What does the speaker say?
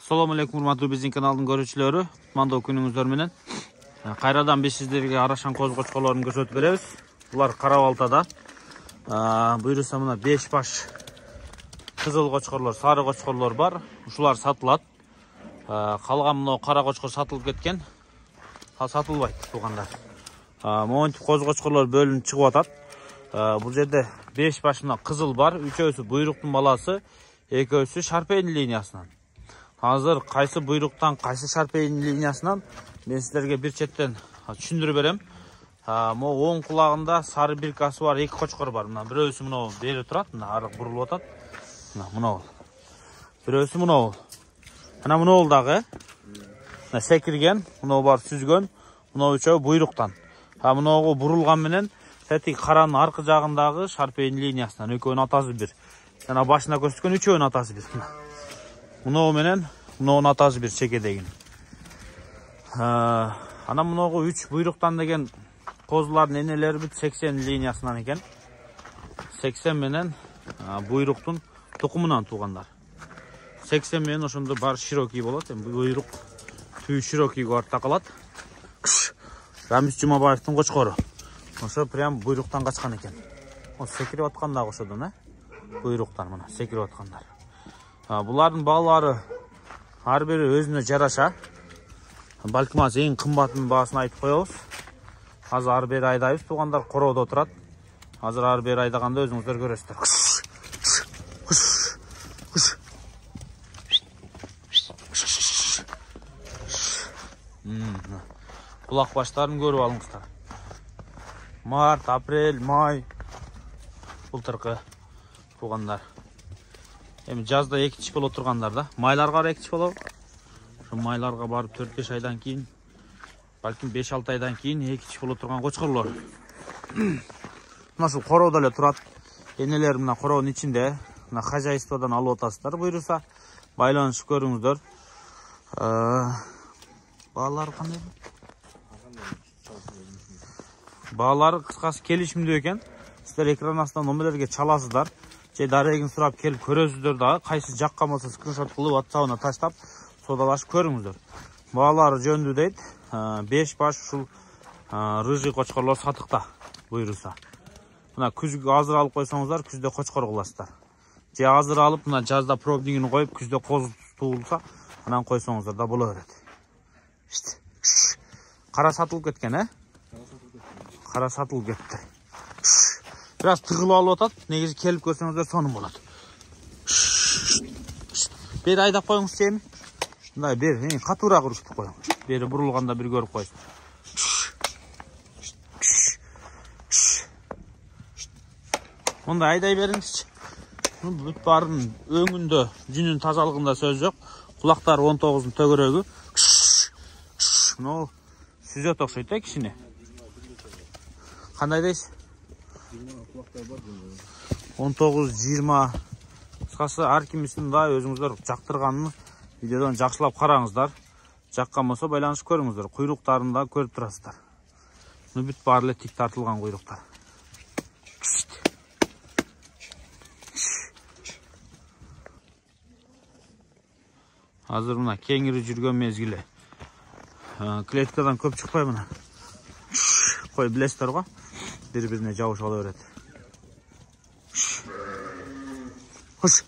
Assalamu alaikum урматтуу биздин каналдын көрүүчүлөрү. Мандоо күнүңүздөр менен. Кайрадан биз сиздерге арашан коз кочколорун көрсөтүп беребиз. Булар кара балтада. Буйруса мына 5 баш кызыл кочкорлор, сары кочкорлор бар. Ушулар сатылат. Калган мына кара кочкор сатылып кеткен. Сатылбайт туугандар. Монтип коз кочкорлор бөлүнүп чыгып атат. Бул жерде 5 баш мына кызыл бар. Үчөөсү буйруктун баласы, экөөсү шарпейн линиясынан. Hazır kaysı buyrukttan, kaysı şarpeyin liniyasından ben sizlerge bir çetten düşündürüp berem. Oğun kulağında sarı bir kası var, iki koçkor var. Birösü muna beri turat, arık burulup atat. Muna ol. Birösü muna ol. Muna ol dağı. Sekirgen, muna var süzgön. Muna üçöü buyruktan. Muna oğu burulgan menen tetik karanın arka jagındağı şarpeyin liniyasından. Ökөөнүн atası bir. Yana başına göstükön üçöөнүn atası bir. Мынау менен мынауун атасы бир чекедегин. Ана мынауга 3 буйруктан деген козулардын энелери бүт 80 линиясынан экен. 80 менен буйруктун тукумунан туугандар. 80 менен ошондо бар широкий болот. Буйрук түү широкийге барып такалат. Рамис Жумабаевдин кочкору. Ошо прям буйруктан качкан экен. Секирип аткандар ошодон, буйруктан мына секирип аткандар. Булардын баалары ар бири өзүнө жараша. Балким азыр эң кымбатынын баасын айтып коебуз. Азыр ар бери айдайбыз, туугандар короодо турат. Азыр ар бери айдаганда өзүңүздөр көрөсүздөр. Кулак баштарын көрүп алыңыздар. Март, апрель, май былтыркы туугандар. Жазда экичи болуп тургандар да. Майларга экичи болот. Ошо майларга барып 4-5 айдан кийин, балким 5-6 айдан кийин экичи болуп турган кочкорлор. Мына ушул короодо эле турат. Энелер мына короонун ичинде. Мына хозяйстводан алып атасыздар. Буйруса байланышып көрүңүздөр. Баалары кандай? Баалары кыскасы келишимдүү экен. Сиздер экран астынан номерлерге чаласыздар. Же дарегин сурап келип көрөсүздөр дагы, кайсы жакка болсо скриншот кылып WhatsApp-на таштап содалашып көрүңүздөр. Баалары жөндүү дейт. 5 баш ушул рыжий кочкорлор сатыкта буйруса. Мына күзгө азыр алып койсоңуздар, күздө кочкор кыласыздар. Же азыр алып мына жазда пробнигин коюп, күздө коз туулса, анан койсоңуздар да боло берет. Кара сатылып кеткен, Кара сатылып кетти. Biraz tıkılı alıp atat. Negisi kelip görсеңіздер сонун болот. Бери айдап коюңуз чейми? Мындай бери, катуураак уруштуп коюң. Бери бурулганда бир көрүп койсун. Мындай айдай бериңизчи. Бүт барын өңүндө, жүнүн тазалыгында сөз жок. Кулактары 19-дун төгөрөгү. Мына сүзөт окшойт кишине. Кандай дейсиз? 19-20 кыскасы ар кимисин да өзүңүздөр жактырганын видеодон жакшылап караңыздар. Жаккан болсо байланышып көрүңүздөр. Куйруктарын да көрүп турасыздар. Бүт баары эле тик тартылган куйруктар. Азыр мына кеңири жүргөн мезгили. Клеткадан көп чыкпай мына. Кой билесиздер го. Birbirine cavuşalı öğret. Hoş.